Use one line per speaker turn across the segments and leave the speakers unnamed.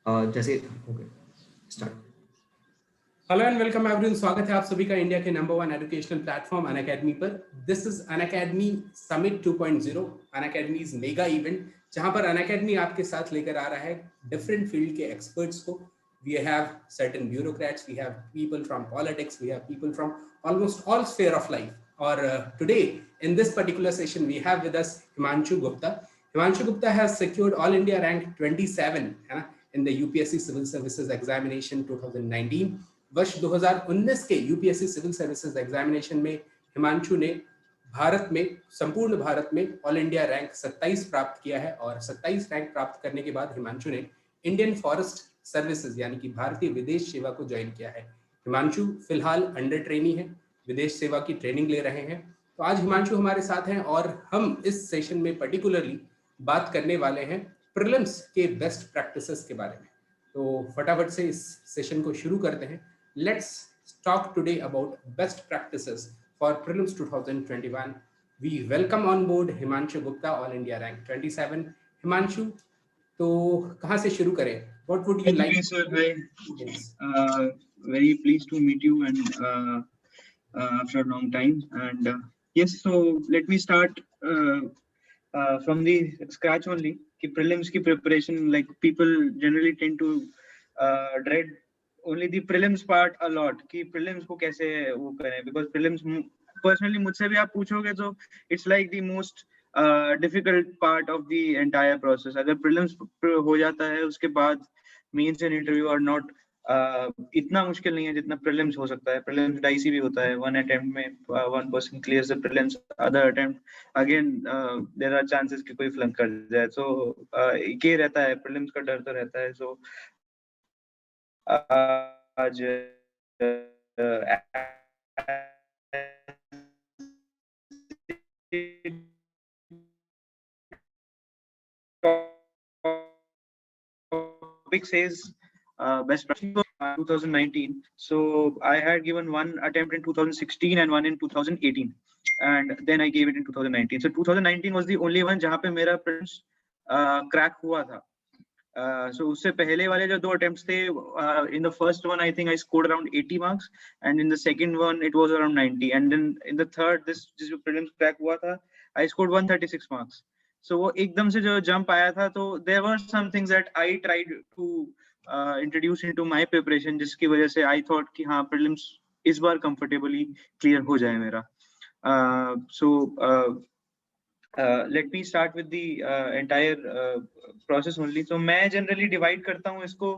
जैसे okay start.
Hello and welcome everyone. स्वागत है आप सभी का इंडिया के नंबर 1 एजुकेशनल प्लेटफॉर्म अनअकैडमी पर। This is Unacademy summit 2.0, Unacademy's mega event, जहां पर अनअकैडमी आपके साथ लेकर आ रहा है डिफरेंट फील्ड के एक्सपर्ट्स को। We have certain bureaucrats, we have people from politics, we have people from almost all sphere of life. और today in this particular session we have with us Himanshu Gupta. Himanshu Gupta has secured All India rank 27 है ना, in the UPSC Civil Services Examination 2019. वर्ष 2019 के UPSC civil services examination में हिमांशु ने भारत में, संपूर्ण भारत में ऑल इंडिया रैंक 27 प्राप्त किया है। और 27 रैंक प्राप्त करने के बाद हिमांशु ने इंडियन फॉरेस्ट सर्विसेज यानी कि भारतीय विदेश सेवा को ज्वाइन किया है। हिमांशु फिलहाल अंडर ट्रेनी है, विदेश सेवा की ट्रेनिंग ले रहे हैं। तो आज हिमांशु हमारे साथ हैं और हम इस सेशन में पर्टिकुलरली बात करने वाले हैं प्रीलिम्स के बेस्ट प्रैक्टिसेस के बारे में। तो फटाफट से इस सेशन को शुरू करते हैं। Let's talk today about best practices for prelims 2021. We welcome on board Himanshu Gupta, All India rank 27. Himanshu, तो कहाँ से शुरू करें? What would you like?
Hi sir, hi. Very pleased to meet you and after a long time. And yes, so let me start from the scratch only. कि prelims की preparation, like people generally tend to dread only the prelims part a lot. कि prelims को कैसे वो करें, because prelims personally मुझसे भी आप पूछोगे तो it's like the most difficult part of the entire process. अगर prelims हो जाता है उसके बाद means and interview are not इतना मुश्किल नहीं है जितना prelims हो सकता है. prelims dicey भी होता है. One attempt में one person clears the prelims, other attempt again there are chances कि कोई flunk कर जाए. So ये रहता है, prelims का डर तो रहता है. So आज topic says best practice 2019. So I had given one attempt in 2016 and one in 2018, and then I gave it in 2019. So 2019 was the only one जहाँ पे मेरा prelims crack हुआ था. So उससे पहले वाले जो दो attempts थे, in the first one I think I scored around 80 marks, and in the second one it was around 90, and then in the third this prelims crack हुआ था, I scored 136 marks. So वो एकदम से जो jump आया था, तो there were some things that I tried to introduce into my preparation, जिसकी वजह से I thought कि हाँ prelims इस बार comfortably clear हो जाए मेरा. Let me start with the entire process only. So मैं generally divide करता हूँ इसको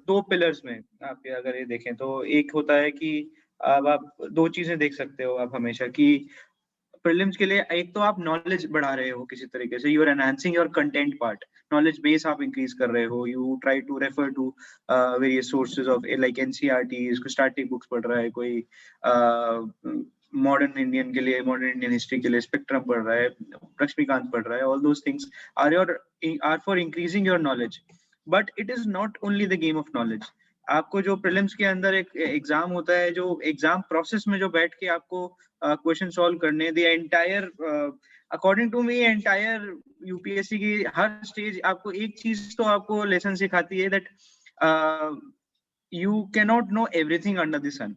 दो pillars में. आप अगर ये देखें तो एक होता है कि आप दो चीजें देख सकते हो आप हमेशा कि prelims के लिए एक तो आप knowledge बढ़ा रहे हो किसी तरीके से, you are enhancing your content part, knowledge base आप increase कर रहे हो, you try to refer to various sources of like NCERT, static books पढ़ रहा है कोई, मॉडर्न इंडियन के लिए, मॉडर्न इंडियन हिस्ट्री के लिए स्पेक्ट्रम पढ़ रहा है, लक्ष्मीकांत पढ़ रहा है. All those things are for increasing your knowledge, but it is not only the game of knowledge. आपको जो प्रीलिम्स के अंदर एक एग्जाम होता है, जो एग्जाम प्रोसेस में जो बैठ के आपको क्वेश्चन सॉल्व करने, the entire according to me entire UPSC की हर स्टेज आपको एक चीज तो आपको लेसन सिखाती है, that you can not know everything under the sun.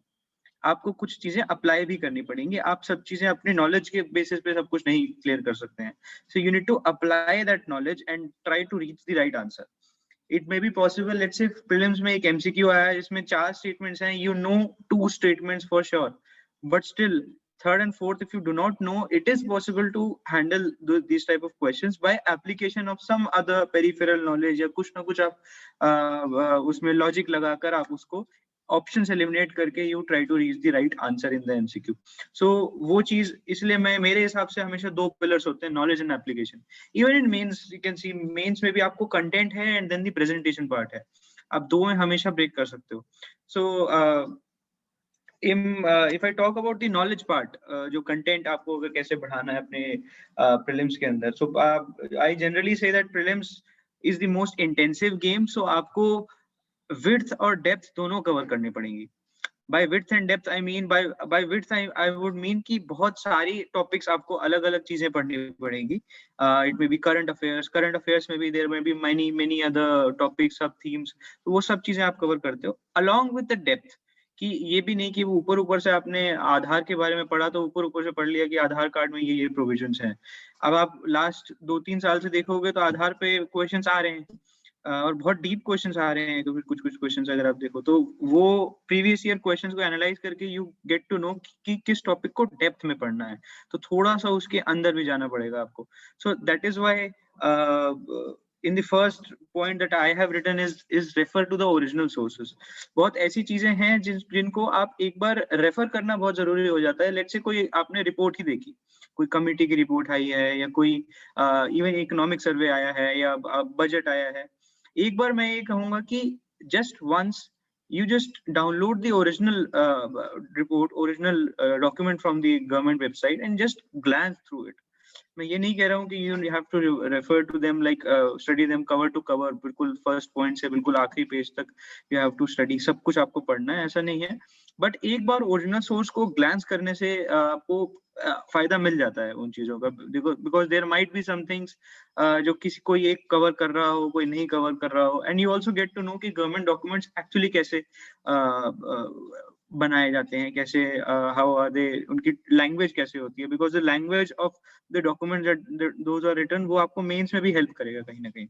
आपको कुछ चीजें अप्लाई भी करनी पड़ेंगी. आप सब चीजें अपने नॉलेज के बेसिस पे सब कुछ नहीं क्लियर कर सकते हैं. So you need to apply that knowledge and try to reach the right answer. It may be possible, let's say prelims में एक एमसीक्यू आया है जिसमें 4 स्टेटमेंट्स हैं, you know 2 statements for sure, but still third and fourth if you do not know, it is possible to handle these type of questions by application of some other peripheral knowledge या कुछ ना कुछ आप उसमें logic लगाकर आप उसको options eliminate करके you try to reach the right answer in the MCQ. So वो चीज इसलिए मैं मेरे हिसाब से हमेशा दो पिलर्स होते हैं, knowledge and application. Even in mains you can see, mains में भी आपको कंटेंट है and then the presentation part है, आप दो में हमेशा ब्रेक कर सकते हो. सो if I talk about the knowledge part, जो content आपको अगर कैसे बढ़ाना है अपने prelims के अंदर, so I generally say that prelims is the most intensive game. So आपको width और depth दोनों cover करनी पड़ेंगी. by width and depth I mean by width I would mean कि बहुत सारी topics आपको अलग अलग चीजें पढ़नी पड़ेंगी. It may be current affairs में भी there may be many other topics, sub themes, तो वो सब चीजें आप cover करते हो along with the depth. कि ये भी नहीं कि वो ऊपर से आपने आधार के बारे में पढ़ा तो ऊपर से पढ़ लिया कि आधार कार्ड में ये प्रोविजंस हैं. अब आप लास्ट 2-3 साल से देखोगे तो आधार पे क्वेश्चंस आ रहे हैं और बहुत डीप क्वेश्चंस आ रहे हैं. तो फिर कुछ क्वेश्चंस अगर आप देखो तो वो प्रीवियस ईयर क्वेश्चंस को एनालाइज करके यू गेट टू नो कि किस टॉपिक को डेप्थ में पढ़ना है. तो थोड़ा सा उसके अंदर भी जाना पड़ेगा आपको. सो that is why in the first point that I have written is refer to the original sources. बहुत ऐसी चीजें हैं जिनको आप एक बार रेफर करना बहुत जरूरी हो जाता है. लेट्स से कोई आपने रिपोर्ट ही देखी, कोई कमिटी की रिपोर्ट आई है या कोई इवन इकोनॉमिक सर्वे आया है या बजट आया है. एक बार मैं ये कहूंगा कि just once you just download the original report, original document from the government website and just glance through it. मैं ये नहीं कह रहा हूँ कि you have to refer to them like study them cover to cover, बिल्कुल first point से बिल्कुल आखिरी पेज तक you have to study, सब कुछ आपको पढ़ना है, ऐसा नहीं है. बट एक बार ओरिजिनल सोर्स को ग्लांस करने से आपको फायदा मिल जाता है उन चीजों का. Because there might be some things जो किसी कोई एक कवर कर रहा हो, कोई नहीं कवर कर रहा हो. And you also get to know कि गवर्नमेंट डॉक्यूमेंट्स एक्चुअली कैसे बनाए जाते हैं, कैसे हाउ आर दे, उनकी लैंग्वेज कैसे होती है. Because the language of the documents those are written वो आपको मेंस में भी हेल्प करेगा कहीं ना कहीं.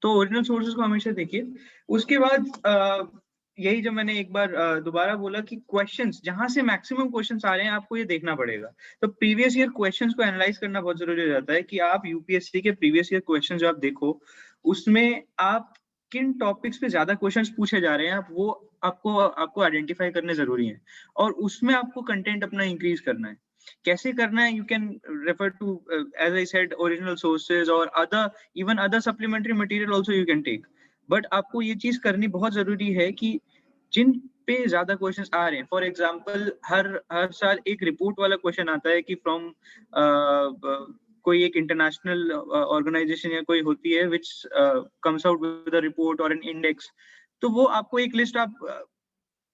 तो ओरिजिनल सोर्सेज को हमेशा देखिए. उसके बाद यही जो मैंने एक बार दोबारा बोला कि क्वेश्चंस जहां से मैक्सिमम क्वेश्चंस आ रहे हैं आपको ये देखना पड़ेगा. तो प्रीवियस ईयर क्वेश्चंस को एनालाइज करना बहुत जरूरी हो जाता है कि आप यूपीएससी के प्रीवियस ईयर क्वेश्चंस जो आप देखो उसमें आप किन टॉपिक्स पे ज्यादा क्वेश्चंस पूछे जा रहे हैं, आप वो आपको आइडेंटिफाई करने जरूरी है. और उसमें आपको कंटेंट अपना इंक्रीज करना है. कैसे करना है? You can refer to as I said original sources और other supplementary material also you can take. But आपको ये चीज करनी बहुत जरूरी है कि जिन पे ज्यादा क्वेश्चंस आ रहे हैं, फॉर एग्जांपल हर साल एक रिपोर्ट वाला क्वेश्चन आता है कि फ्रॉम कोई एक इंटरनेशनल ऑर्गेनाइजेशन या कोई होती है which comes out with a report और एन इंडेक्स. तो वो आपको एक लिस्ट आप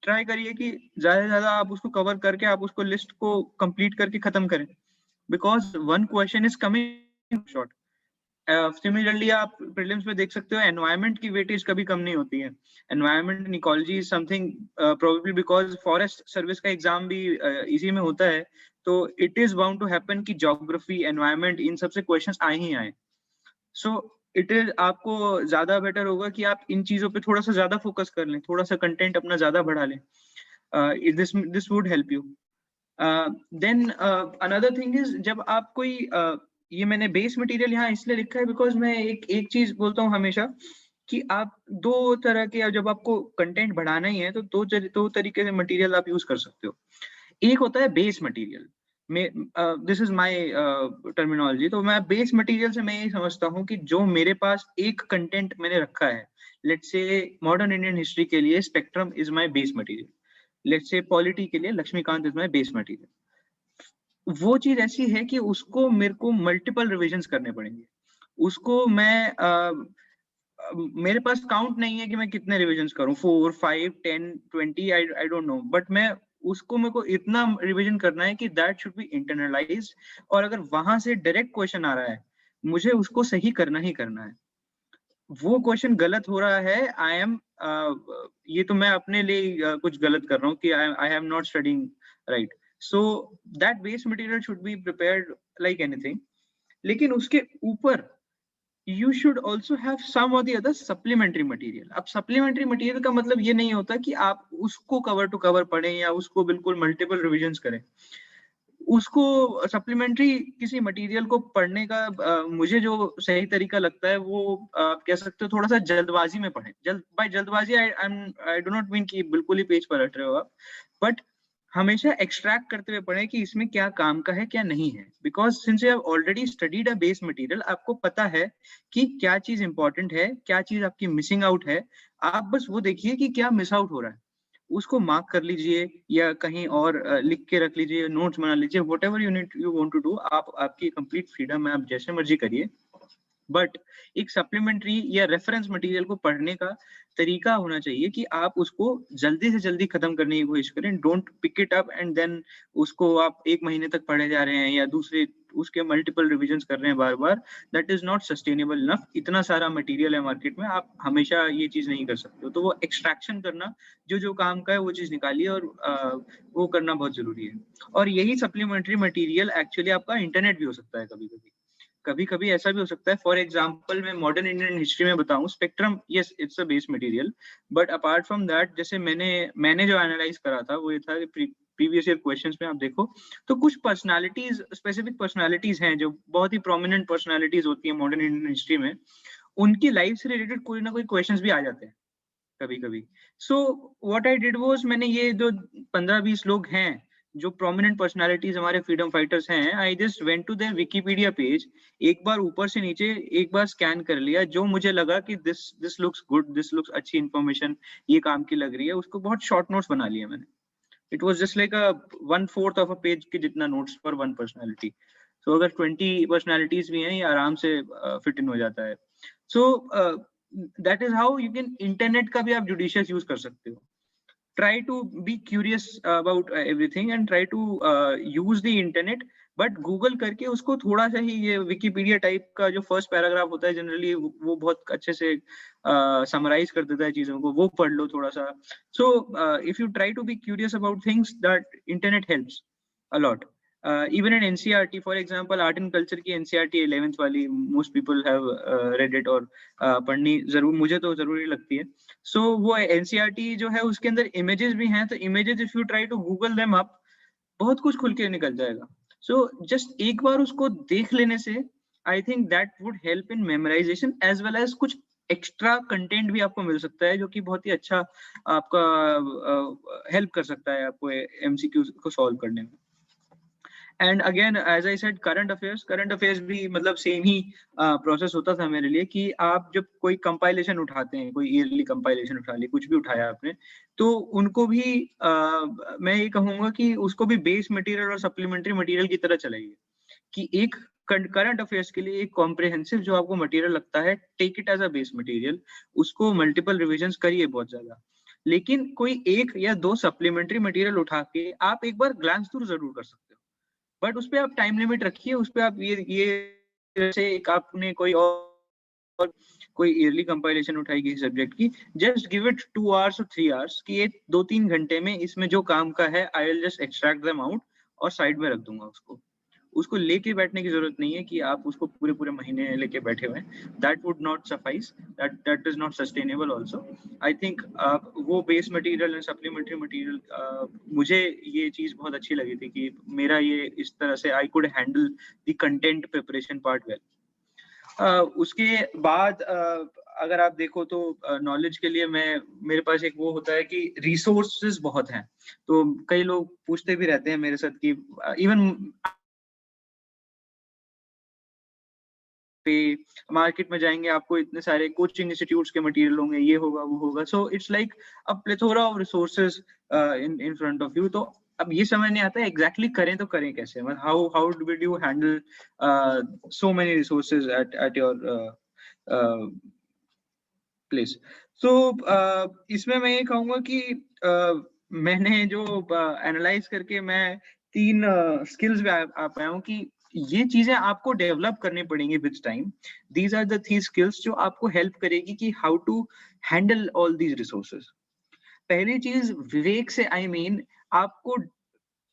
ट्राई करिए कि ज्यादा से ज्यादा आप उसको कवर करके आप उसको लिस्ट को कंप्लीट करके खत्म करें. Because one question is coming short. Similarly आप प्रीलिम्स में देख सकते हो एनवायरनमेंट की वेटेज कभी कम नहीं होती है. Environment and ecology is something probably because forest service का एग्जाम भी इसी में होता है. तो it is bound to happen कि ज्योग्राफी, एनवायरनमेंट, इन सबसे क्वेश्चंस आए ही आए. सो इट इज आपको ज्यादा बेटर होगा कि आप इन चीजों पे थोड़ा सा ज्यादा फोकस कर लें, थोड़ा सा कंटेंट अपना ज्यादा बढ़ा लें. This would help you. Then another thing is जब आप कोई ये मैंने बेस मटेरियल यहाँ इसलिए लिखा है बिकॉज मैं एक चीज बोलता हूँ हमेशा कि आप दो तरह के, जब आपको कंटेंट बढ़ाना ही है तो दो तरीके से मटेरियल आप यूज कर सकते हो. एक होता है base material. This is my terminology. तो मैं बेस मटेरियल से मैं ये समझता हूँ कि जो मेरे पास एक कंटेंट मैंने रखा है, let's say modern Indian history के लिए Spectrum is my base material, let's say polity के लिए Laxmikanth is my base material. वो चीज ऐसी है कि उसको मेरे को मल्टीपल रिविजन्स करने पड़ेंगे. उसको मैं मेरे पास काउंट नहीं है कि मैं कितने रिविजन्स करूं, 4, 5, 10, 20, आई डोंट नो. बट मैं उसको मेरे को इतना रिवीजन करना है कि दैट शुड बी इंटरनलाइज्ड. और अगर वहां से डायरेक्ट क्वेश्चन आ रहा है मुझे उसको सही करना ही करना है. वो क्वेश्चन गलत हो रहा है, आई एम ये तो मैं अपने लिए कुछ गलत कर रहा हूँ कि I have not studying right. So that base material should be prepared like anything. लेकिन उसके ऊपर you should also have some or the other supplementary material. अब supplementary material का मतलब ये नहीं होता कि आप उसको cover to cover पढ़ें या उसको बिल्कुल multiple revisions करें. उसको supplementary किसी material को पढ़ने का मुझे जो सही तरीका लगता है वो आप कह सकते हो थोड़ा सा जल्दबाजी में पढ़ें. by जल्दबाजी I do not mean कि बिल्कुल ही पेज पर रट रहे हो आप, but हमेशा एक्सट्रैक्ट करते हुए पढ़ें कि इसमें क्या काम का है क्या नहीं है. Because since you have already studied a base material, आपको पता है कि क्या चीज इंपॉर्टेंट है, क्या चीज आपकी मिसिंग आउट है. आप बस वो देखिए कि क्या मिस आउट हो रहा है, उसको मार्क कर लीजिए या कहीं और लिख के रख लीजिए, नोट्स बना लीजिए, whatever you want to do. आपकी कंप्लीट फ्रीडम है, आप जैसे मर्जी करिए. बट एक सप्लीमेंट्री या रेफरेंस मटेरियल को पढ़ने का तरीका होना चाहिए कि आप उसको जल्दी से जल्दी खत्म करने की कोशिश करें। Don't pick it up and then उसको आप 1 महीने तक पढ़े जा रहे हैं या दूसरे उसके मल्टीपल रिविजन्स कर रहे हैं बार बार। That is not sustainable enough. इतना सारा मटेरियल है मार्केट में, आप हमेशा ये चीज नहीं कर सकते हो। तो वो एक्सट्रैक्शन करना, जो जो काम का है वो चीज निकालिए और वो करना बहुत जरूरी है। और यही सप्लीमेंट्री मटेरियल एक्चुअली आपका इंटरनेट भी हो सकता है। कभी कभी ऐसा भी हो सकता है। फॉर एग्जाम्पल मैं मॉडर्न इंडियन हिस्ट्री में बताऊं, spectrum yes it's a base material, but apart from that जैसे मैंने जो एनालाइज करा था वो ये था कि प्रीवियस ईयर क्वेश्चंस में आप देखो तो कुछ पर्सनालिटीज, स्पेसिफिक पर्सनालिटीज हैं जो बहुत ही प्रोमिनेंट पर्सनालिटीज होती है मॉडर्न इंडियन हिस्ट्री में, उनकी लाइफ से रिलेटेड कोई ना कोई क्वेश्चंस भी आ जाते हैं कभी कभी। So what I did was, मैंने ये जो 15-20 लोग हैं जो प्रोमिनेंट पर्सनालिटीज हमारे फ्रीडम फाइटर्स हैं, I just went to their Wikipedia page, एक बार ऊपर से नीचे एक बार स्कैन कर लिया, जो मुझे लगा कि this looks good, this looks अच्छी इंफॉर्मेशन, ये काम की लग रही है, उसको बहुत शॉर्ट नोट्स बना लिए मैंने। It was just like a 1/4 of a page के जितना नोट्स फॉर वन पर्सनालिटी। सो अगर 20 पर्सनालिटीज भी हैं ये आराम से फिट इन हो जाता है। सो that is how you can, internet का भी आप जुडिशियस यूज कर सकते हो। try to be curious about everything and try to use the internet, but Google करके उसको थोड़ा सा ही, ये विकिपीडिया टाइप का जो फर्स्ट पैराग्राफ होता है जनरली वो बहुत अच्छे से समराइज कर देता है चीजों को, वो पढ़ लो थोड़ा सा। So if you try to be curious about things, that internet helps a lot. even in NCERT, for example, art and culture की NCERT 11th वाली, most people have read it और पढ़नी जरूर, मुझे तो जरूरी लगती है। So वो NCERT जो है उसके अंदर images भी हैं, तो images if you try to Google them up, बहुत कुछ खुल के निकल जाएगा। So just एक बार उसको देख लेने से I think that would help in memorization as well as कुछ एक्स्ट्रा कंटेंट भी आपको मिल सकता है जो कि बहुत ही अच्छा आपका हेल्प कर सकता है आपको MCQ को सॉल्व करने में। And again as I said, current affairs भी मतलब सेम ही प्रोसेस होता था मेरे लिए कि आप जब कोई कंपाइलेशन उठाते हैं, कोई ईयरली कंपाइलेशन उठा ली, कुछ भी उठाया आपने, तो उनको भी मैं ये कहूंगा कि उसको भी बेस मटेरियल और सप्लीमेंट्री मटेरियल की तरह चलाइए। कि एक करंट अफेयर्स के लिए एक कॉम्प्रिहेंसिव जो आपको मटेरियल लगता है, take it as a base material, उसको मल्टीपल रिविजन्स करिए बहुत ज्यादा। लेकिन कोई एक या दो सप्लीमेंट्री मटेरियल उठा के आप एक बार ग्लांस थ्रू जरूर कर सकते हो, बट उस पे आप टाइम लिमिट रखिए। उस पे आप ये जैसे एक आपने कोई और कोई ईयरली कंपाइलेशन उठाई किसी सब्जेक्ट की, जस्ट गिव इट 2 आवर्स और 3 आवर्स कि ये 2-3 घंटे में इसमें जो काम का है I will just extract them out और साइड में रख दूंगा उसको लेके बैठने की जरूरत नहीं है कि आप उसको पूरे महीने लेके बैठे हुए हैं। That would not suffice, that is not sustainable also. I think वो base material and supplementary material, मुझे ये चीज बहुत अच्छी लगी थी कि मेरा ये इस तरह से I could handle the content preparation part well. उसके बाद अगर आप देखो तो नॉलेज के लिए मेरे पास एक वो होता है कि रिसोर्सेज बहुत हैं। तो कई लोग पूछते भी रहते हैं मेरे साथ कि इवन मार्केट में जाएंगे आपको इतने सारे कोचिंग इंस्टीट्यूट्स के मटेरियल होंगे, ये होगा वो होगा। So it's like a plethora of resources in front of you. तो अब ये समझ नहीं आता है एग्जैक्टली करें तो करें कैसे, मतलब how will you handle so many resources at your place. So इसमें मैं ये कहूंगा कि मैंने जो एनालाइज करके मैं 3 स्किल्स पे आ पाया हूँ कि ये चीजें आपको डेवलप करनी पड़ेंगी with time. These are the 3 skills जो आपको हेल्प करेगी कि how to handle all these resources. पहली चीज विवेक से आई मीन आपको,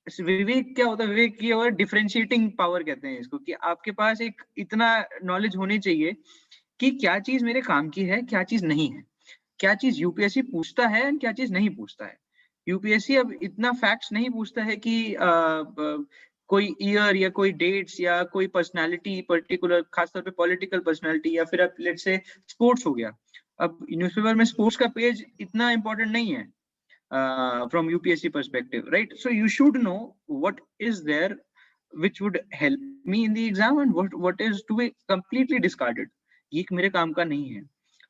विवेक क्या होता है? विवेक ये और डिफरेंशिएटिंग पावर कहते हैं इसको, कि आपके पास एक इतना नॉलेज होनी चाहिए कि क्या चीज मेरे काम की है, क्या चीज नहीं है, क्या चीज यूपीएससी पूछता है और क्या चीज नहीं पूछता है। यूपीएससी अब इतना फैक्ट्स नहीं पूछता है कि कोई ईयर या कोई डेट्स या कोई पर्सनालिटी पर्टिकुलर, खासतौर पे पॉलिटिकल पर्सनालिटी, या फिर अब लेट्स से स्पोर्ट्स हो गया। अब न्यूज़पेपर में स्पोर्ट्स का पेज इतना इंपॉर्टेंट नहीं है from UPSC perspective, right? So you should know what is there which would help me in the exam and what is to be completely discarded. ये मेरे काम का नहीं है।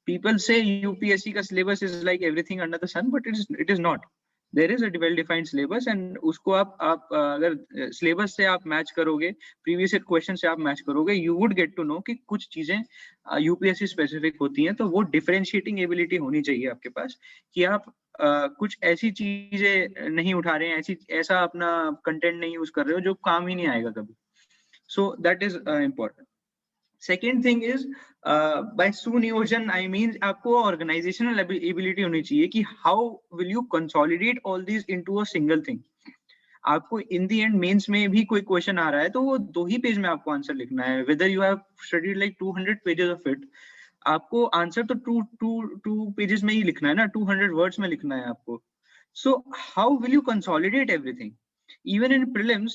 People say UPSC का syllabus is like everything under the sun, but it is not. There is a well defined syllabus and उसको आप अगर सिलेबस से आप मैच करोगे, प्रीवियस ईयर क्वेश्चन से आप मैच करोगे, you would get to know कि कुछ चीजें यूपीएससी स्पेसिफिक होती हैं। तो वो डिफरेंशिएटिंग एबिलिटी होनी चाहिए आपके पास कि आप कुछ ऐसी चीजें नहीं उठा रहे हैं, ऐसा अपना कंटेंट नहीं यूज कर रहे हो जो काम ही नहीं आएगा कभी। So that is important. Second thing is by सुनियोजन आई मीन आपको ऑर्गेनाइजेशनल एबिलिटी होनी चाहिए कि how will you consolidate all this into a single thing. आपको इन दी एंड मेंस में भी कोई क्वेश्चन आ रहा है तो वो 2 ही पेज में आपको आंसर लिखना है, whether you have studied like 200 pages of it, आपको आंसर तो टू पेजेस में ही लिखना है ना, 200 वर्ड्स में लिखना है आपको। So how will you consolidate everything? even in prelims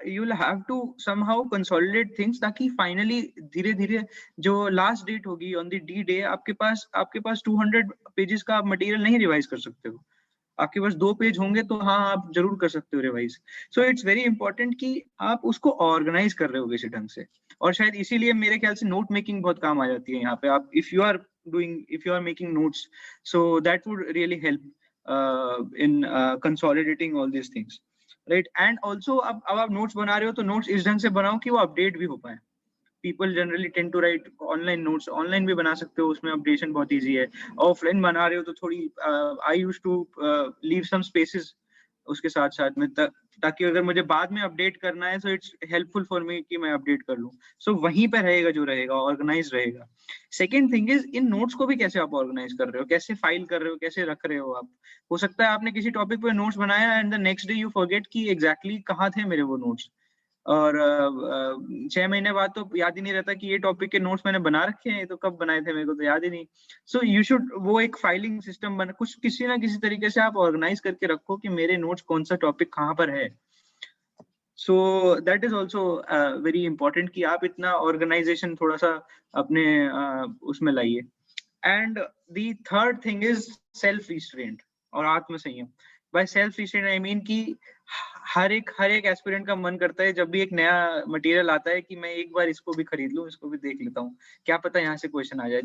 you'll have to somehow consolidate things ताकि finally धीरे धीरे जो last date होगी on the D day आपके पास 200 pages का मटेरियल नहीं रिवाइज कर सकते हो। आपके पास 2 पेज होंगे तो हाँ आप जरूर कर सकते हो revise. So it's very important कि आप उसको ऑर्गेनाइज कर रहे हो किसी ढंग से, और शायद इसीलिए मेरे ख्याल से नोट मेकिंग बहुत काम आ जाती है यहाँ पे। आप if you are making notes, so that would really help in consolidating all these things, right. And also अब आप नोट्स बना रहे हो तो नोट्स इस ढंग से बनाओ कि वो अपडेट भी हो पाए। People generally tend to write online notes, online भी बना सकते हो, उसमें अपडेशन बहुत इजी है। ऑफलाइन बना रहे हो तो थोड़ी I use to leave some spaces उसके साथ साथ में, ताकि अगर मुझे बाद में अपडेट करना है तो इट्स हेल्पफुल फॉर मी कि मैं अपडेट कर लूं। सो वहीं पे रहेगा जो रहेगा, ऑर्गेनाइज रहेगा। Second thing is in notes को भी कैसे आप ऑर्गेनाइज कर रहे हो, कैसे फाइल कर रहे हो, कैसे रख रहे हो आप। हो सकता है आपने किसी टॉपिक पे नोट्स बनाया and the next day you forget कि एग्जैक्टली कहाँ थे मेरे वो नोट्स, और 6 महीने बाद तो याद ही नहीं रहता कि ये टॉपिक के नोट्स मैंने बना रखे हैं, तो कब बनाए थे मेरे को तो याद ही नहीं। सो यू शुड वो एक फाइलिंग सिस्टम बना, कुछ किसी ना किसी तरीके से आप ऑर्गेनाइज करके रखो कि मेरे नोट्स कौन सा टॉपिक कहाँ पर है। सो that is also very important कि आप इतना ऑर्गेनाइजेशन थोड़ा सा अपने उसमें लाइए। And the third thing is self restraint और आत्म संयम। By self restraint I mean कि हर एक एस्पिरेंट का मन करता है जब भी एक नया मटेरियल आता है कि मैं एक बार इसको भी खरीद लूं, इसको भी देख लेता हूँ, क्या पता यहाँ से क्वेश्चन आ जाए।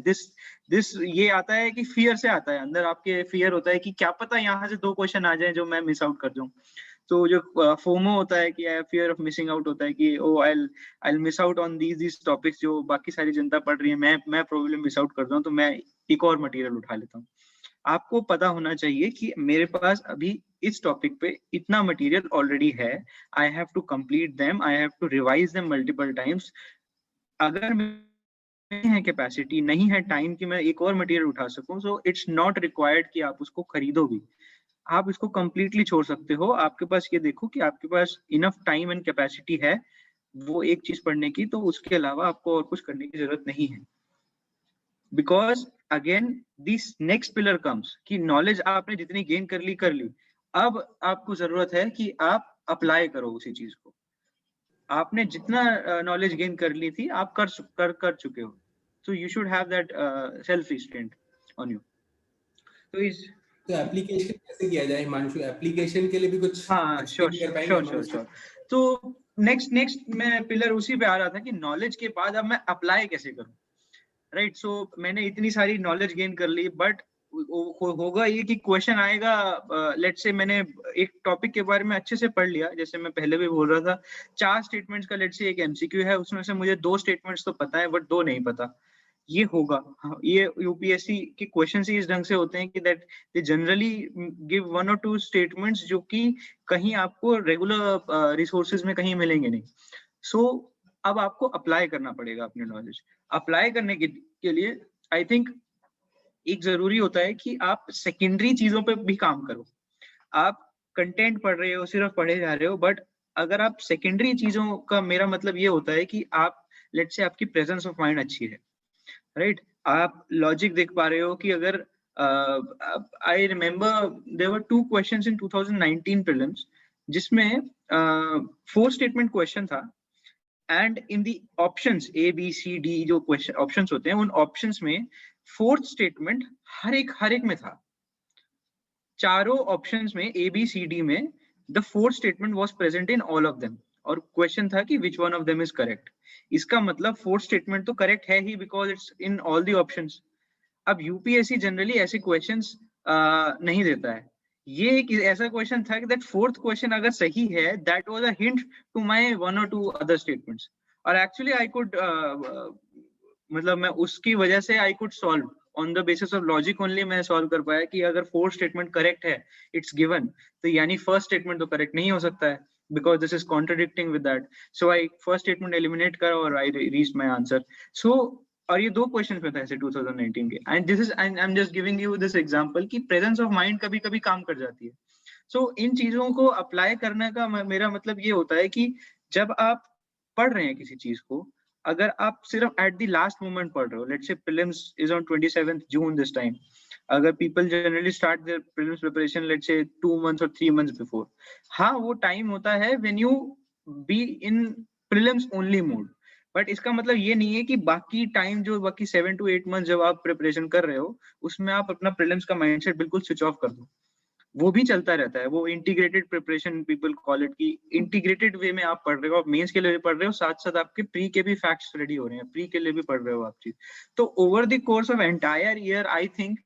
दिस ये आता है कि फियर से आता है, अंदर आपके फियर होता है कि क्या पता यहाँ से 2 क्वेश्चन आ जाए जो मैं मिस आउट कर दूं। तो जो फोमो होता है कि फियर ऑफ मिसिंग आउट होता है कि oh I miss out on these topics जो बाकी सारी जनता पढ़ रही है, मैं प्रॉब्लम मिस आउट कर दूं, तो मैं एक और मटेरियल उठा लेता हूँ। आपको पता होना चाहिए कि मेरे पास अभी इस टॉपिक पे इतना मटेरियल ऑलरेडी है, I have to complete them, I have to revise them multiple times. अगर नहीं है कैपेसिटी, नहीं है टाइम कि मैं एक और मटेरियल उठा सकूं, सो इट्स नॉट रिक्वायर्ड कि आप उसको खरीदो भी, आप इसको कंप्लीटली छोड़ सकते हो। आपके पास ये देखो कि आपके पास इनफ टाइम एंड कैपेसिटी है वो एक चीज पढ़ने की, तो उसके अलावा आपको और कुछ करने की जरूरत नहीं है। Because again this next pillar comes कि नॉलेज आपने जितनी गेन कर ली, अब आपको जरूरत है कि आप अप्लाई करो उसी चीज को। आपने जितना नॉलेज गेन कर ली थी आप कर चुके हो, so you should have that self restraint on you।
तो एप्लीकेशन कैसे किया जाए हिमांशु? एप्लीकेशन के लिए भी कुछ
श्योर। तो नेक्स्ट मैं पिलर उसी पे आ रहा था कि नॉलेज के बाद अब मैं अप्लाई कैसे करूं, राइट। सो मैंने इतनी सारी नॉलेज गेन कर ली, बट होगा ये कि क्वेश्चन आएगा। लेट्स से मैंने एक टॉपिक के बारे में अच्छे से पढ़ लिया, जैसे मैं पहले भी बोल रहा था, 4 स्टेटमेंट्स का लेट्स से एक एमसीक्यू है, उसमें से मुझे 2 स्टेटमेंट्स तो पता है बट 2 नहीं पता। ये होगा, ये यूपीएससी के क्वेश्चन ही इस ढंग से होते हैं कि दैट दे जनरली गिव 1 और 2 स्टेटमेंट्स जो कि कहीं आपको रेगुलर रिसोर्सेज में कहीं मिलेंगे नहीं। सो अब आपको अप्लाई करना पड़ेगा अपनी नॉलेज। अप्लाई करने के लिए आई थिंक एक जरूरी होता है कि आप सेकेंडरी चीजों पे भी काम करो। आप कंटेंट पढ़ रहे हो, सिर्फ पढ़े जा रहे हो, बट अगर आप सेकेंडरी चीजों का, मेरा मतलब ये होता है कि आप लेट्स से आपकी प्रेजेंस ऑफ माइंड अच्छी है, राइट। आप लॉजिक देख पा रहे हो कि अगर I remember there were 2 questions in 2019 prelims जिसमें 4 स्टेटमेंट क्वेश्चन था, and in the options A B C D जो क्वेश्चन ऑप्शंस होते हैं, उन ऑप्शंस में 4th स्टेटमेंट हर एक में था। चारों ऑप्शंस में A B C D में the 4th statement was present in all of them, और क्वेश्चन था कि which one of them is correct. इसका मतलब 4th स्टेटमेंट तो करेक्ट है ही because it's in all the options. अब यूपीएससी जनरली ऐसे क्वेश्चंस नहीं देता है, ये एक ऐसा क्वेश्चन था कि दैट फोर्थ क्वेश्चन अगर सही है, that was a hint to my one और टू अदर स्टेटमेंट्स, और एक्चुअली आई कुड मतलब मैं उसकी वजह से I could solve on the basis of logic only, मैं सॉल्व कर पाया कि अगर फोर्थ स्टेटमेंट करेक्ट है, इट्स गिवन, तो यानी फर्स्ट स्टेटमेंट तो करेक्ट नहीं हो सकता है, because this is contradicting with that. So I first statement eliminate कर और I reached my answer. So और ये दो क्वेश्चन में था ऐसे 2019 के, and this is and I'm just giving you this example कि presence of mind कभी कभी काम कर जाती है. So इन चीजों को अप्लाई करने का मेरा मतलब ये होता है कि जब आप पढ़ रहे हैं किसी चीज को, अगर आप सिर्फ एट द लास्ट मोमेंट पढ़ रहे हो, let's say prelims is on 27th June this time, अगर people generally start their prelims preparation let's say 2 months और 3 months बिफोर, हाँ वो टाइम होता है when you be in prelims only mode, but इसका मतलब ये नहीं है कि बाकी टाइम जो बाकी 7 to 8 months जब आप प्रिपरेशन कर रहे हो, उसमें आप अपना प्रीलिम्स का माइंडसेट बिल्कुल स्विच ऑफ कर दो, वो भी चलता रहता है, वो integrated preparation people call it, की इंटीग्रेटेड वे में आप पढ़ रहे हो, आप मेंस के लिए भी पढ़ रहे हो, साथ साथ आपके प्री के भी फैक्ट्स रेडी हो रहे हैं, प्री के लिए भी पढ़ रहे हो आप चीज, तो over the course of entire year I think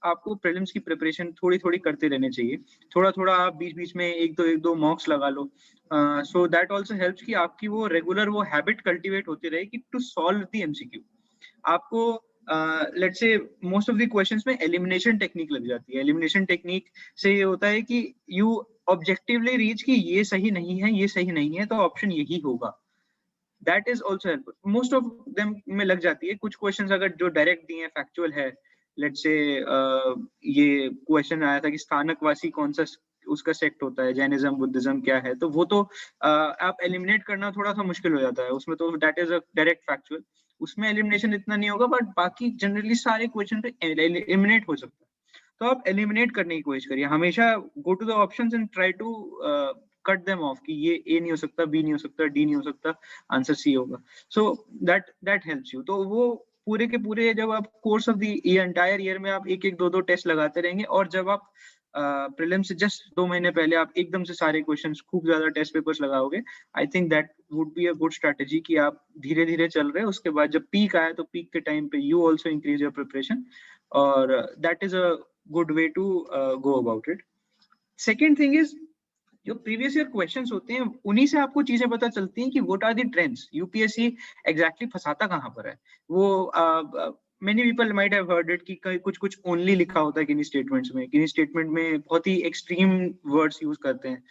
आपको प्रीलिम्स की प्रिपरेशन थोड़ी थोड़ी करते रहने चाहिए, थोड़ा थोड़ा आप बीच बीच में एक दो मॉक्स लगा लो, सो दैट आल्सो हेल्प्स कि आपकी वो रेगुलर वो हैबिट कल्टीवेट होती रहे कि टू सॉल्व द एमसीक्यू। आपको let's say most of the questions में एलिमिनेशन टेक्निक लग जाती है, एलिमिनेशन टेक्निक से ये होता है कि यू ऑब्जेक्टिवली रीच कि ये सही नहीं है, ये सही नहीं है, तो ऑप्शन यही होगा, that is also helpful, most of them में लग जाती है। कुछ क्वेश्चंस अगर जो डायरेक्ट दिए हैं, फैक्चुअल है, लेट्स से ये क्वेश्चन आया था कि स्थानकवासी कौन सा उसका सेक्ट होता है, जैनिज्म बुद्धिज्म क्या है, तो वो तो आप एलिमिनेट करना थोड़ा सा मुश्किल हो जाता है उसमें, तो that is a direct factual, उसमें एलिमिनेशन इतना नहीं होगा, बट बाकी जनरली सारे क्वेश्चन पे एलिमिनेट हो सकता है, तो आप एलिमिनेट करने की कोशिश करिए हमेशा, go to the options and try to cut them off कि ये ए नहीं हो सकता, बी नहीं हो सकता, डी नहीं हो सकता, आंसर सी होगा, सो दैट हेल्प्स यू। तो वो पूरे के पूरे जब आप course of the entire year में आप एक एक दो टेस्ट लगाते रहेंगे, और जब आप प्रीलिम से जस्ट 2 महीने पहले आप एकदम से सारे क्वेश्चंस खूब ज्यादा टेस्ट पेपर्स लगाओगे, I think that would be a good strategy कि आप धीरे धीरे चल रहे हैं, उसके बाद जब पीक आए तो पीक के टाइम पे you also increase your preparation, और that is a good way to go about it. Second thing is जो प्रीवियस ईयर क्वेश्चंस होते हैं उन्हीं से आपको चीजें पता चलती हैं कि what are the trends, UPSC exactly फंसाता कहाँ पर है। वो many people might have heard it कि कुछ कुछ ओनली लिखा होता है किन्हीं स्टेटमेंट्स में, किन्हीं स्टेटमेंट में बहुत ही एक्सट्रीम वर्ड्स यूज करते हैं,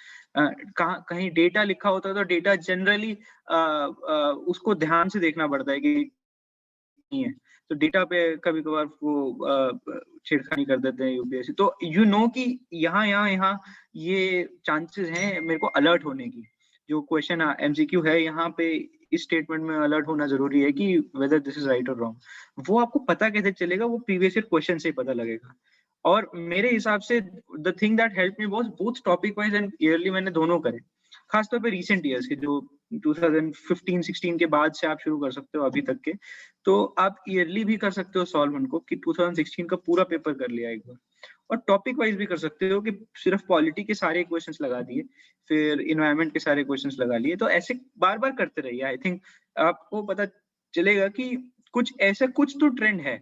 कहीं डेटा लिखा होता है तो डेटा जनरली उसको ध्यान से देखना पड़ता है कि नहीं है, तो डेटा पे कभी कभार वो छेड़खानी कर देते हैं यूपीएससी, तो यू नो कि यहाँ ये चांसेस हैं मेरे को अलर्ट होने की, जो क्वेश्चन एमसीक्यू है यहाँ पे इस स्टेटमेंट में अलर्ट होना जरूरी है कि वेदर दिस इज राइट और रॉन्ग, वो आपको पता कैसे चलेगा, वो प्रीवियस ईयर क्वेश्चन से ही पता लगेगा। और मेरे हिसाब से the thing that help me was both topic wise and yearly, मैंने दोनों करे, खासतौर पे रिसेंट ईयर्स के जो 2015-16 के बाद से आप शुरू कर सकते हो अभी तक के, तो आप ईयरली भी कर सकते हो सॉल्व उनको कि 2016 का पूरा पेपर कर लिया एक बार, और टॉपिक वाइज भी कर सकते हो कि सिर्फ पॉलिटी के सारे क्वेश्चंस लगा दिए, फिर इन्वायरमेंट के सारे क्वेश्चंस लगा लिए, तो ऐसे बार बार करते रहिए। आई थिंक आपको पता चलेगा कि कुछ तो ट्रेंड है,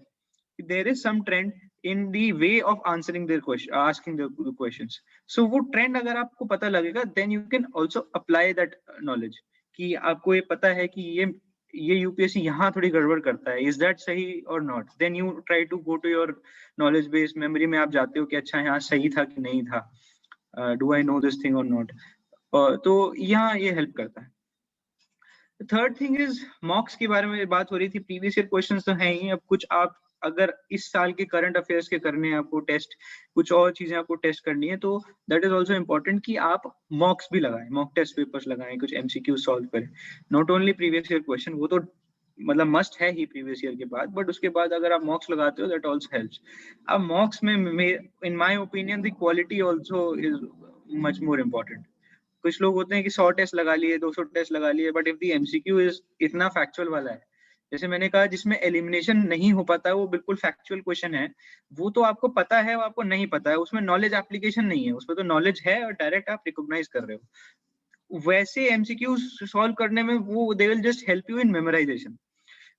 there is some trend in the way of answering their question, asking their questions, so वो ट्रेंड अगर आपको पता लगेगा then you can also apply that knowledge, कि आपको ये पता है कि ये यूपीएससी यहाँ थोड़ी गड़बड़ करता है, इज दैट सही और not, then you try to go to your knowledge based memory में आप जाते हो कि अच्छा यहाँ सही था कि नहीं था, do I know this thing और नॉट, तो यहाँ ये हेल्प करता है। थर्ड थिंग इज मॉक्स के बारे में बात हो रही थी, प्रीवियस ईयर क्वेश्चंस तो हैं ही, अब कुछ आप अगर इस साल के करंट अफेयर्स के करने हैं आपको टेस्ट, कुछ और चीजें आपको टेस्ट करनी है, तो दैट इज आल्सो इम्पोर्टेंट कि आप मॉक्स भी लगाएं, मॉक टेस्ट पेपर्स लगाएं, कुछ एमसीक्यू सॉल्व करें, not only previous year question, वो तो मतलब मस्ट है ही प्रीवियस ईयर के बाद, बट उसके बाद अगर आप मॉक्स लगाते हो दैट आल्सो हेल्प्स। अब मॉक्स में in my opinion the quality also is much more important. कुछ लोग होते हैं कि 100 टेस्ट लगा लिए, 200 टेस्ट लगा लिए, but if the MCQ is इतना फैक्चुअल वाला है, जैसे मैंने कहा जिसमें एलिमिनेशन नहीं हो पाता है, वो बिल्कुल फैक्चुअल क्वेश्चन है, वो तो आपको पता है, वो आपको नहीं पता है, उसमें नॉलेज एप्लीकेशन नहीं है, उसमें तो नॉलेज है और डायरेक्ट आप रिकॉग्नाइज कर रहे हो। वैसे एमसीक्यू सॉल्व करने में वो they will just help you in memorization,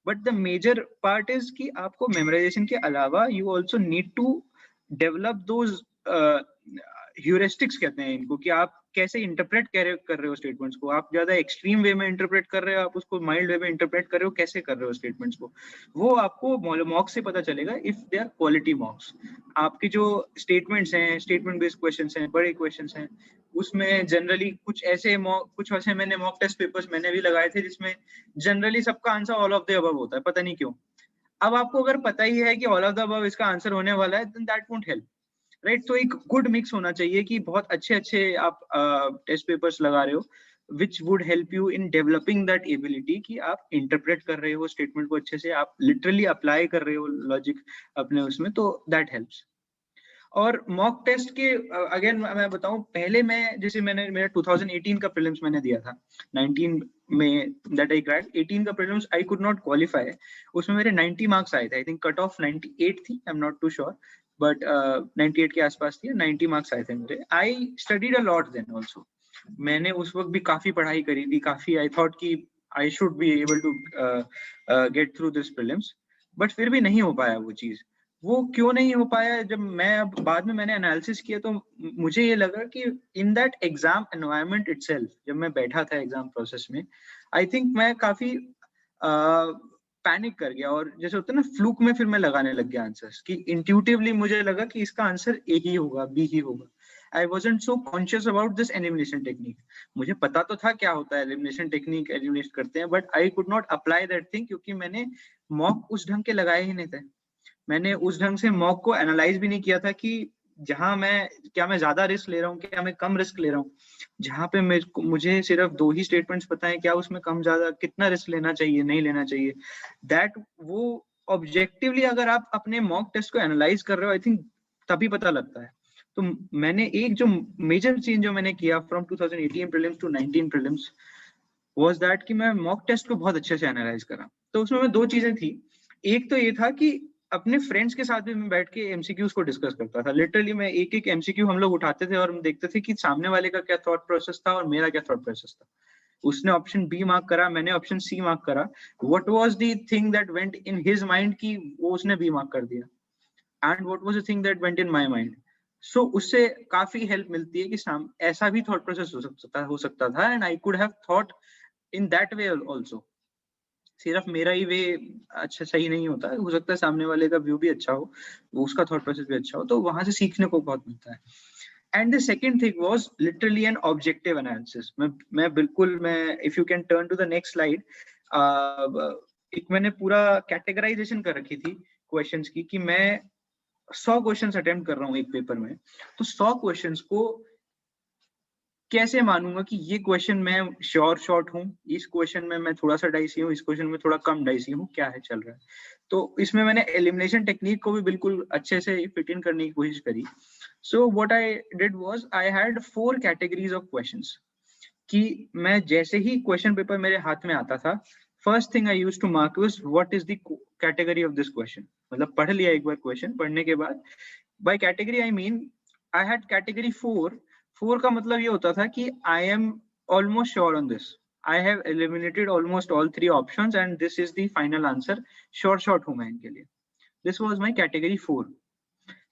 but the major part is कि आपको मेमोराइजेशन के अलावा you also need to develop those heuristics कहते हैं इनको, कि आप कैसे इंटरप्रेट कर रहे हो स्टेटमेंट्स को। आप ज्यादा एक्सट्रीम वे में इंटरप्रेट कर रहे हो, आप उसको माइल्ड वे में इंटरप्रेट कर रहे हो, कैसे कर रहे हो स्टेटमेंट्स को, वो आपको मॉक से पता चलेगा if they are quality mocks. आपके जो स्टेटमेंट्स हैं, स्टेटमेंट बेस्ड क्वेश्चंस हैं, बड़े क्वेश्चंस हैं, उसमें जनरली कुछ ऐसे मैंने मॉक टेस्ट पेपर्स मैंने भी लगाए थे जिसमें जनरली सबका answer all of the above होता है, पता नहीं क्यों। अब आपको अगर पता ही है कि ऑल ऑफ द अबव इसका आंसर होने वाला है, then that won't help, right. तो एक गुड मिक्स होना चाहिए कि बहुत अच्छे आप टेस्ट पेपर्स लगा रहे हो, which would help you in developing that ability कि आप इंटरप्रेट कर रहे हो स्टेटमेंट को अच्छे से, आप लिटरली अप्लाई कर रहे हो लॉजिक अपने उसमें, तो दैट हेल्प्स। और मॉक टेस्ट के अगेन मैं बताऊं, पहले मैं जैसे मेरा 2018 का प्रीलिम्स मैंने दिया था, 19 में दैट आई क्रैक, 18 का prelims I could not qualify, उसमें मेरे 90 मार्क्स आए थे, आई थिंक कट ऑफ 98 थी, I am not too sure, but 98 के आसपास थी, 90 मार्क्स आए थे मेरे। I studied a lot then also, मैंने उस वक्त भी काफी पढ़ाई करी थी, काफी आई थॉट कि I should be able to get through this prelims, but फिर भी नहीं हो पाया वो चीज। वो क्यों नहीं हो पाया, जब मैं अब बाद में मैंने एनालिसिस किया तो मुझे ये लगा कि in that exam environment itself, जब मैं बैठा था एग्जाम प्रोसेस में, आई थिंक मैं काफी पैनिक कर गया, और जैसे होता है ना फ्लूक में, फिर मैं लगाने लग गया आंसर्स, कि इंट्यूटिवली मुझे लगा कि इसका आंसर ए ही होगा, बी ही होगा। I wasn't so conscious about this elimination technique. मुझे पता तो था क्या होता है elimination technique, eliminate करते हैं, but I could not apply that thing क्योंकि मैंने मॉक उस ढंग के लगाए ही नहीं थे। मैंने उस ढंग से मॉक को एनालाइज भी नहीं किया था कि जहां क्या मैं ज्यादा रिस्क ले रहा हूँ, क्या मैं कम रिस्क ले रहा हूँ। जहां पे मुझे सिर्फ 2 ही स्टेटमेंट्स पता है, क्या उसमें कम ज्यादा कितना रिस्क लेना चाहिए, नहीं लेना चाहिए, दैट वो ऑब्जेक्टिवली अगर आप अपने मॉक टेस्ट को एनालाइज कर रहे हो, आई थिंक तभी पता लगता है। तो मैंने एक जो मेजर चेंज जो मैंने किया from 2018 prelims to 19 prelims was that कि मैं मॉक टेस्ट को बहुत अच्छे से एनालाइज करा। तो उसमें मैं 2 चीजें थी, एक तो ये था कि अपने फ्रेंड्स के साथ भी मैं बैठ के एमसीक्यूज को डिस्कस करता था। लिटरली मैं एक एमसीक्यू हम लोग उठाते थे और हम देखते थे कि सामने वाले का क्या थॉट प्रोसेस था और मेरा क्या थॉट प्रोसेस था। उसने ऑप्शन बी मार्क करा, मैंने ऑप्शन सी मार्क करा, what was the thing that went in his mind कि वो उसने बी मार्क कर दिया, and what was the thing that went in my mind. So उससे काफी हेल्प मिलती है कि ऐसा भी थॉट प्रोसेस हो सकता था, and I could have thought in that way also. सिर्फ मेरा ही वे अच्छा सही नहीं होता, हो सकता है सामने वाले का व्यू भी अच्छा हो, उसका थॉट प्रोसेस भी अच्छा हो, तो वहां से सीखने को बहुत मिलता है। And the second thing was literally an objective analysis. मैं if you can turn to the next slide, एक मैंने पूरा कैटेगराइजेशन कर रखी थी क्वेश्चंस की, कि मैं 100 क्वेश्चंस अटेम्प्ट कर रहा हूँ एक पेपर में, तो 100 क्वेश्चंस को कैसे मानूंगा कि ये क्वेश्चन मैं श्योर शॉट हूँ, इस क्वेश्चन में मैं थोड़ा सा डाइसी हूँ, इस क्वेश्चन में थोड़ा कम डाइसी हूँ, क्या है चल रहा है। तो इसमें मैंने एलिमिनेशन टेक्निक को भी बिल्कुल अच्छे से फिट इन करने की कोशिश करी। सो what I did was I had 4 categories of questions, कि मैं जैसे ही क्वेश्चन पेपर मेरे हाथ में आता था, first thing I used to mark was what is the category of this question. मतलब पढ़ लिया एक बार क्वेश्चन, पढ़ने के बाद by category I mean I had category 4 का मतलब ये होता था कि I am almost sure on this, I have eliminated almost all 3 options and this is the final answer, sure shot हूं मैं इनके लिए। This was my category 4।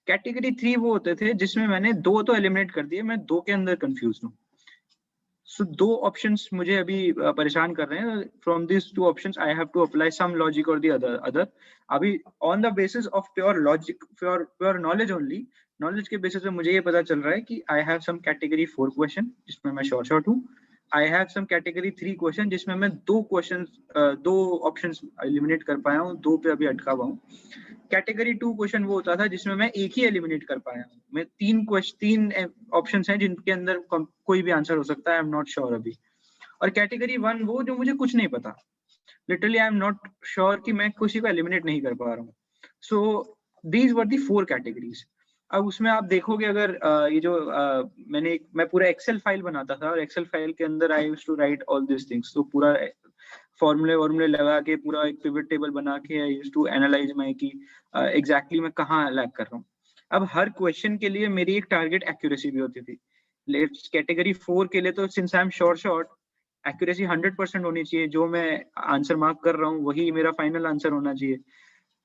Category 3 वो होते थे जिसमें मैंने 2 तो एलिमिनेट कर दिए, मैं 2 के अंदर कंफ्यूज हूँ। सो 2 ऑप्शंस मुझे अभी परेशान कर रहे हैं, from this 2 options I have to apply some logic और द अदर। अभी on the basis of pure logic, pure knowledge only, knowledge के बेसिस पे मुझे ये पता चल रहा है कि I have some category 4 question जिसमें मैं श्योर शॉट हूँ, I have some category 3 question जिसमें मैं 2 ऑप्शंस एलिमिनेट कर पाया हूँ, 2 पे अभी अटका हुआ हूँ। कैटेगरी 2 क्वेश्चन वो होता था जिसमें मैं एक ही एलिमिनेट कर पाया हूँ। मैं 3 ऑप्शंस हैं जिनके अंदर कोई भी आंसर हो सकता है, आई एम नॉट श्योर अभी। और कैटेगरी 1 वो जो मुझे कुछ नहीं पता, literally I am not sure कि मैं किसी को एलिमिनेट नहीं कर पा रहा हूँ। So these were the 4 categories. अब उसमें आप देखोगे अगर ये जो मैं पूरा एक्सेल फाइल बनाता था, और एक्सेल फाइल के अंदर I used to write all this things. तो पूरा फॉर्मूले लगा के पूरा एक पिवट टेबल बना के I used to analyse my कि एग्जैक्टली मैं कहाँ लैग कर रहा हूँ। अब हर क्वेश्चन के लिए मेरी एक टारगेट एक्यूरेसी भी होती थी। कैटेगरी 4 के लिए तो since I am sure shot, accuracy 100% होनी चाहिए, जो मैं आंसर मार्क कर रहा हूँ वही मेरा फाइनल आंसर होना चाहिए,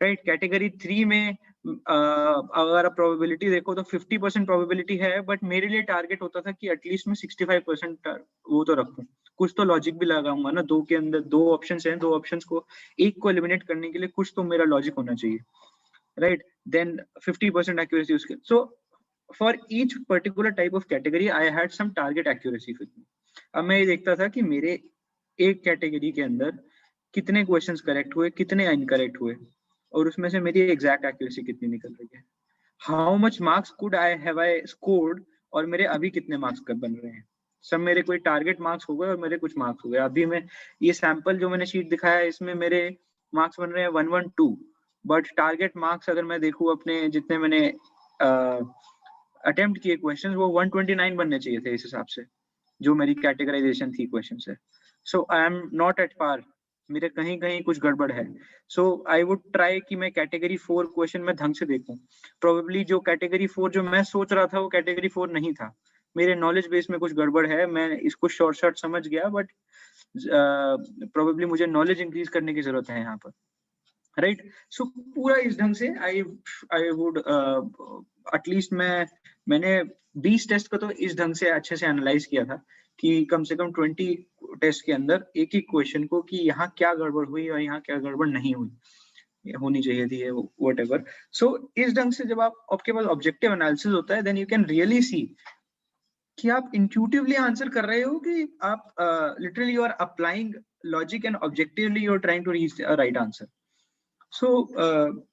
राइट। कैटेगरी 3 में अगर आप प्रोबेबिलिटी देखो तो 50% प्रोबेबिलिटी है, बट मेरे लिए टारगेट होता था कि एटलीस्ट मैं 65% वो तो रखूं। कुछ तो लॉजिक भी लगाऊंगा ना, दो के अंदर दो ऑप्शंस हैं, दो ऑप्शंस को एक को एलिमिनेट करने के लिए कुछ तो मेरा लॉजिक होना चाहिए, राइट? देन 50% एक्यूरेसी उसके। So for each particular type of category I had some target accuracy with me. अब मैं ये देखता था कि मेरे एक कैटेगरी के अंदर कितने क्वेश्चंस करेक्ट हुए, कितने इनकरेक्ट हुए, और उसमें से मेरी एग्जैक्ट एक्यूरेसी कितनी निकल रही है, how much marks could I scored, और मेरे अभी कितने मार्क्स कब बन रहे हैं। सब मेरे कोई टारगेट मार्क्स हो गए और मेरे कुछ मार्क्स हो गए। अभी मैं ये सैंपल जो मैंने शीट दिखाया है, इसमें मेरे मार्क्स बन रहे हैं 112, बट टारगेट मार्क्स अगर मैं देखूं अपने जितने मैंने अटेम्प्ट किए क्वेश्चंस, वो 129 बनने चाहिए थे इस हिसाब से, जो मेरी कैटेगराइजेशन थी क्वेश्चन से। So I am not at par, मेरे कहीं कहीं कुछ गड़बड़ है। सो आई वुड ट्राई कि मैं कैटेगरी 4 क्वेश्चन में ढंग से देखूं। प्रोबेबली जो कैटेगरी 4 जो मैं सोच रहा था वो कैटेगरी 4 नहीं था, मेरे नॉलेज बेस में कुछ गड़बड़ है, मैं इसको शॉर्ट समझ गया, बट प्रोबेबली मुझे नॉलेज इंक्रीज करने की जरूरत है यहाँ पर, राइट? सो पूरा इस ढंग से आई वुड एटलीस्ट मैंने 20 टेस्ट को तो इस ढंग से अच्छे से एनालाइज किया था कि कम से कम 20 टेस्ट के अंदर एक ही क्वेश्चन को कि यहाँ क्या गड़बड़ हुई और यहाँ क्या गड़बड़ नहीं हुई, होनी चाहिए थी, व्हाटएवर। सो इस ढंग से जब आपके पास ऑब्जेक्टिव एनालिसिस होता है, then you can really see कि आप इंट्यूटिवली आंसर कर रहे हो कि आप literally you are applying logic and objectively you are trying to reach a right answer. So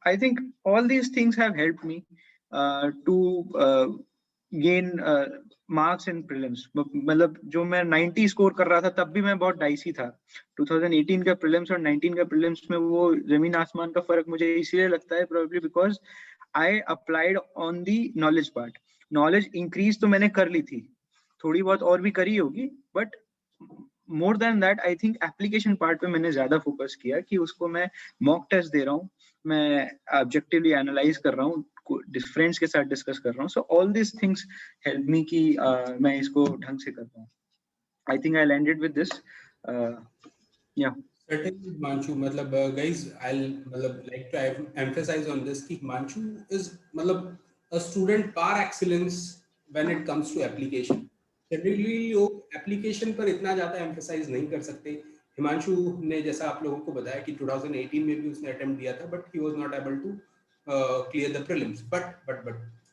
I think all these things have helped me to gain marks in prelims. मतलब जो मैं 90 score कर रहा था तब भी मैं बहुत डाइसी था। 2018 का प्रीलिम्स और 19 का प्रीलिम्स में वो जमीन आसमान का फर्क मुझे इसलिए लगता है, probably because I applied on the knowledge part. Knowledge increase तो मैंने कर ली थी, थोड़ी बहुत और भी करी होगी, but more than that I think application part पे मैंने ज्यादा फोकस किया कि उसको मैं मॉक टेस्ट दे रहा हूँ, मैं ऑब्जेक्टिवली एनालाइज कर रहा हूँ, फ्रेंड्स के साथ डिस्कस कर रहा हूँ। So all this things help me कि मैं इसको ढंग से कर पाऊँ। I think I landed with this, या
Certainly, Himanshu, मतलब guys, I'll मतलब like to emphasize on this कि Himanshu is मतलब a student par excellence when it comes to application. Generally लोग application पर इतना ज़्यादा emphasize नहीं कर सकते। हिमांशु ने जैसा आप लोगों को बताया कि 2018 में भी उसने attempt दिया था, but he was not able to clear the prelims. But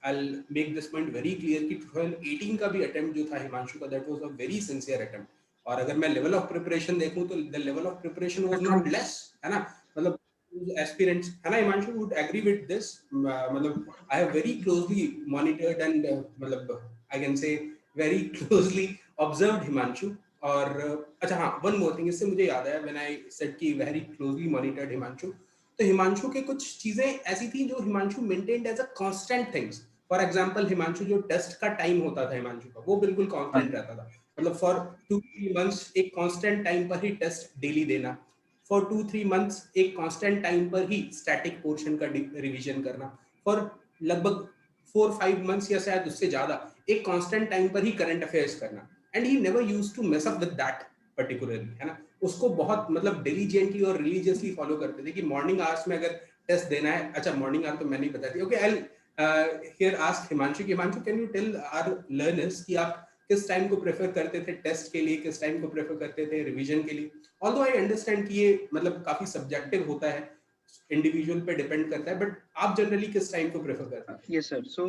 I'll make this point very clear कि 2018 का भी attempt जो था हिमांशु का, that was a very sincere attempt. और अगर मैं लेवल ऑफ प्रिपरेशन देखूं तो the level of preparation was not less, है ना? मतलब एस्पिरेंट्स, है ना Himanshu, would agree with this? मतलब I have very closely monitored and मतलब I can say very closely observed Himanshu. और अच्छा हाँ, वन मोर थिंग, इससे मुझे याद आया, व्हेन आई सेड कि वेरी क्लोजली मॉनिटर्ड हिमांशु, तो हिमांशु के कुछ चीजें ऐसी थी जो Himanshu maintained as a constant things. For example Himanshu जो टेस्ट का टाइम होता था हिमांशु का, वो बिल्कुल कांस्टेंट रहता था। मतलब फॉर 2-3 मंथ्स एक कांस्टेंट टाइम पर ही टेस्ट डेली देना, फॉर 2-3 मंथ्स एक कांस्टेंट टाइम पर ही स्टैटिक पोर्शन का रिवीजन करना, फॉर लगभग 4-5 मंथ्स या शायद उससे ज्यादा एक कांस्टेंट टाइम पर ही करंट अफेयर्स करना। And he never used to mess up with that particularly, है ना? उसको बहुत मतलब डिलीजेंटली और रिलीजियसली फॉलो करते थे कि मॉर्निंग आवर्स में अगर टेस्ट देना है, अच्छा मॉर्निंग आवर तो मैं नहीं बताती, okay I here ask Himanshu, can you tell our learners कि आप किस टाइम को प्रेफर करते थे टेस्ट के लिए, किस टाइम को प्रेफर करते थे रिवीजन के लिए? ऑल्दो आई अंडरस्टैंड कि ये मतलब काफी सब्जेक्टिव होता है, इंडिविजुअल पे डिपेंड करता है, बट आप जनरली किस टाइम को प्रेफर करते थे?
Yes sir. सो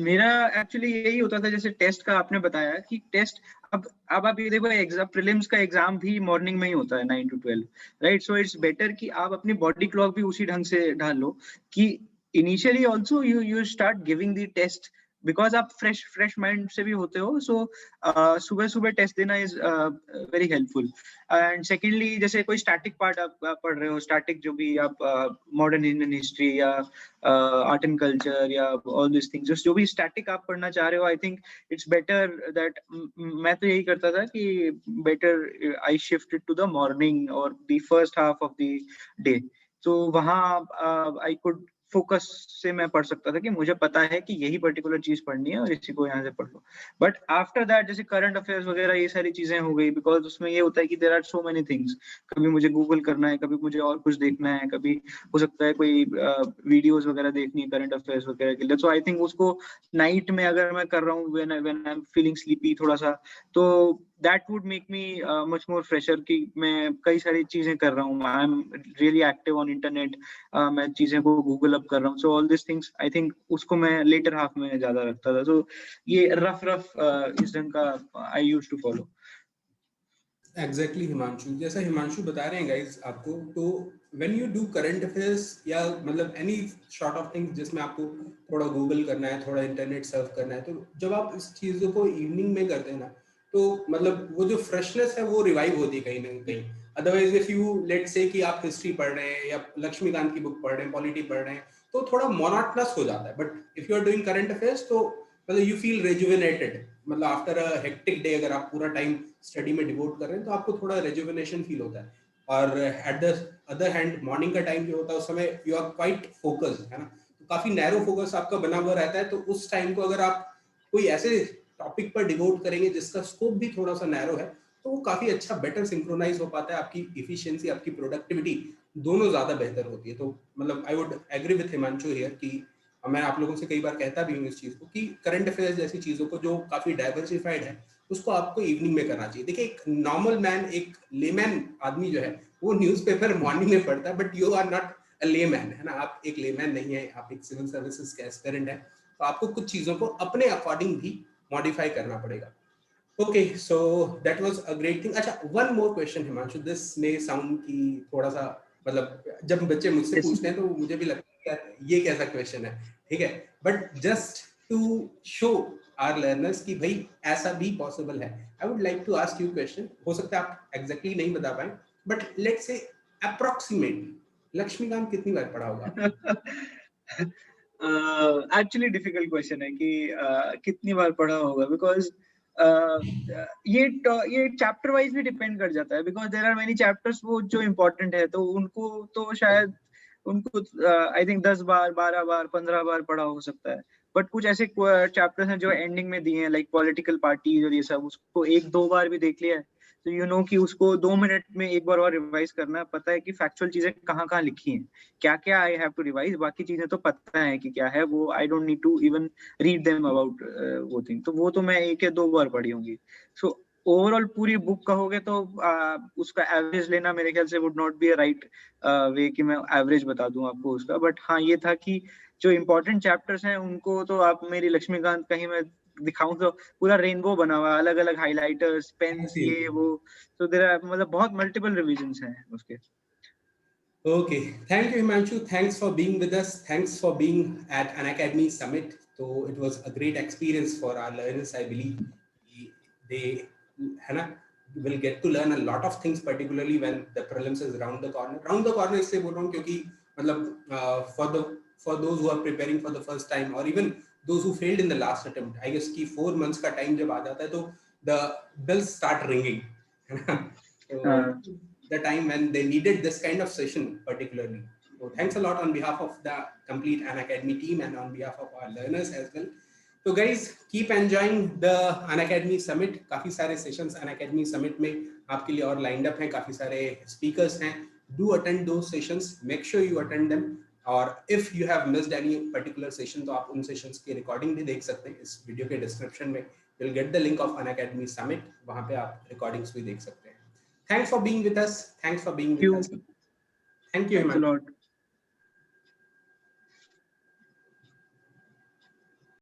मेरा एक्चुअली यही होता था, जैसे टेस्ट का आपने बताया कि टेस्ट अब आप ये देखो, एग्जाम प्रीलिम्स का एग्जाम भी मॉर्निंग में ही होता है 9 to 12, right? So it's better कि आप अपनी बॉडी क्लॉक भी उसी ढंग से ढाल लो कि initially also you start giving the test, because आप फ्रेश माइंड से भी होते हो। सो सुबह टेस्ट देना is very helpful. And secondly, जैसे कोई स्टैटिक पार्ट आप पढ़ रहे हो, स्टैटिक जो भी आप मॉडर्न इंडियन हिस्ट्री या आर्ट एंड कल्चर या ऑल दिस थिंग्स, जो भी स्टैटिक आप पढ़ना चाह रहे हो, I think it's better that, मैं तो यही करता था कि better I shifted to the morning और the first half of the day. तो वहाँ आई कुड फोकस से मैं पढ़ सकता था कि मुझे पता है कि यही पर्टिकुलर चीज पढ़नी है और इसी को यहाँ से पढ़ लो। बट आफ्टर दैट जैसे करंट अफेयर्स वगैरह ये सारी चीजें हो गई, बिकॉज उसमें ये होता है कि there are so many things, कभी मुझे गूगल करना है, कभी मुझे और कुछ देखना है, कभी हो सकता है कोई वीडियोस वगैरह देखनी है करंट अफेयर्स वगैरह के लिए। सो आई थिंक उसको नाइट में अगर मैं कर रहा हूँ when I am feeling sleepy थोड़ा सा, तो that would make me much more fresher कि मैं कई सारी चीजें कर रहा हूँ, I am really active on internet, मैं चीजें को गूगल अप कर रहा हूँ। So all this things I think उसको मैं लेटर हाफ में ज्यादा रखता था। सो ये रफ इस ढंग का I used to follow.
Exactly Himanshu, जैसा हिमांशु बता रहे हैं गाइस आपको, तो when you do current affairs या मतलब एनी सॉर्ट ऑफ थिंग जिसमें आपको थोड़ा गूगल करना है, थोड़ा इंटरनेट सर्फ करना है, तो जब आप इस चीज़ों को इवनिंग में करते हैं ना, तो मतलब वो जो फ्रेशनेस है वो रिवाइव होती है कहीं ना कहीं। अदरवाइज इफ यू लेट से कि आप हिस्ट्री पढ़ रहे हैं या लक्ष्मीकांत की बुक पढ़ रहे हैं, पॉलिटी पढ़ रहे हैं, तो थोड़ा मोनोटोनस हो जाता है। But if you are doing current affairs तो मतलब यू फील रेजुविनेटेड, मतलब आफ्टर अ हेक्टिक डे अगर आप पूरा टाइम स्टडी में डिवोट कर रहे हैं तो आपको थोड़ा रेजुविनेशन फील होता है। और at the other hand morning का टाइम जो होता है उस समय यू आर क्वाइट फोकस्ड, है ना, तो काफी नैरो फोकस आपका बना हुआ रहता है। तो उस टाइम को अगर आप कोई ऐसे टॉपिक पर डिवोट करेंगे जिसका स्कोप भी थोड़ा सा नैरो है, तो वो काफी अच्छा बेटर सिंक्रोनाइज हो पाता है, आपकी इफिशियंसी, आपकी प्रोडक्टिविटी दोनों ज्यादा बेहतर होती है। तो मतलब I would agree with Himanshu here कि मैं आप लोगों से कई बार कहता भी हूँ इस चीज को कि करंट अफेयर्स जैसी चीजों को जो काफी डाइवर्सिफाइड है उसको आपको इवनिंग में करना चाहिए। देखिए एक नॉर्मल मैन, एक लेमैन आदमी जो है वो न्यूज़पेपर मॉर्निंग में पढ़ता है, but you are not a layman, है ना, आप एक लेमैन नहीं है, आप एक सिविल सर्विसेज के एस्पिरेंट है, तो आपको कुछ चीजों को अपने अकॉर्डिंग भी मॉडिफाई करना पड़ेगा। Okay, so that was a great thing. अच्छा, one more question Himanshu, this may sound की थोड़ा सा मतलब जब बच्चे मुझसे पूछते हैं तो मुझे भी लगता है कि यार ये कैसा क्वेश्चन है, ठीक है, but just to show our learners कि भाई ऐसा भी पॉसिबल है, I would like to ask you question. हो सकता है आप एग्जैक्टली नहीं बता पाए, but let's say approximately Laxmikanth कितनी बार पढ़ा होगा?
एक्चुअली डिफिकल्ट क्वेश्चन है कि कितनी बार पढ़ा होगा, बिकॉज ये चैप्टर वाइज भी डिपेंड कर जाता है, because there are many chapters वो जो इम्पोर्टेंट है तो उनको तो शायद उनको आई थिंक 10 बार 12 बार 15 बार पढ़ा हो सकता है। बट कुछ ऐसे चैप्टर्स हैं जो एंडिंग में दिए हैं लाइक पॉलिटिकल पार्टीज और ये सब, उसको 1-2 बार भी देख लिया है तो यू नो कि उसको 2 मिनट में एक बार और रिवाइज करना है, पता है कि फैक्चुअल चीजें कहाँ कहाँ लिखी हैं, क्या क्या आई हैव टू रिवाइज, बाकी चीजें तो पता है कि क्या है, वो I don't need to even read them about वो थिंग, तो वो तो मैं 1 या 2 बार पढ़ी होंगी। सो ओवरऑल पूरी बुक कहोगे तो उसका एवरेज लेना मेरे ख्याल से would not be a right way कि मैं एवरेज बता दूं आपको उसका। बट हाँ ये था कि जो इम्पोर्टेंट चैप्टर्स हैं उनको तो आप मेरी लक्ष्मीकांत कहीं मैं दिखाऊं तो पूरा रेनबो बना हुआ है, अलग अलग हाइलाइटर्स, पेन्स, ये वो, तो देयर आर मतलब बहुत मल्टीपल रिविजन्स हैं उसके।
Okay, thank you Himanshu, thanks for being with us, thanks for being at Unacademy Summit. So it was a great experience for our learners. I believe they है ना will get to learn a lot of things, particularly when the prelims is round the corner. Round the corner इससे बोल रहा हूँ क्योंकि मतलब for those who are preparing for the first time or even those who failed in the last attempt, I guess कि 4 months का time जब आ जाता है तो the bells start ringing, है ना, तो the time when they needed this kind of session particularly. So thanks a lot on behalf of the complete Unacademy team and on behalf of our learners as well. So guys, keep enjoying the Unacademy Summit. काफी सारे sessions Unacademy Summit में आपके लिए और lined up हैं, काफी सारे speakers हैं. Do attend those sessions. Make sure you attend them. और if you have missed any particular session, तो आप उन sessions की recording भी देख सकते हैं इस वीडियो के description में. You'll get the link of Unacademy Summit. वहाँ पे आप recordings भी देख सकते हैं. Thanks for being with us. Thank you.
Thanks a lot.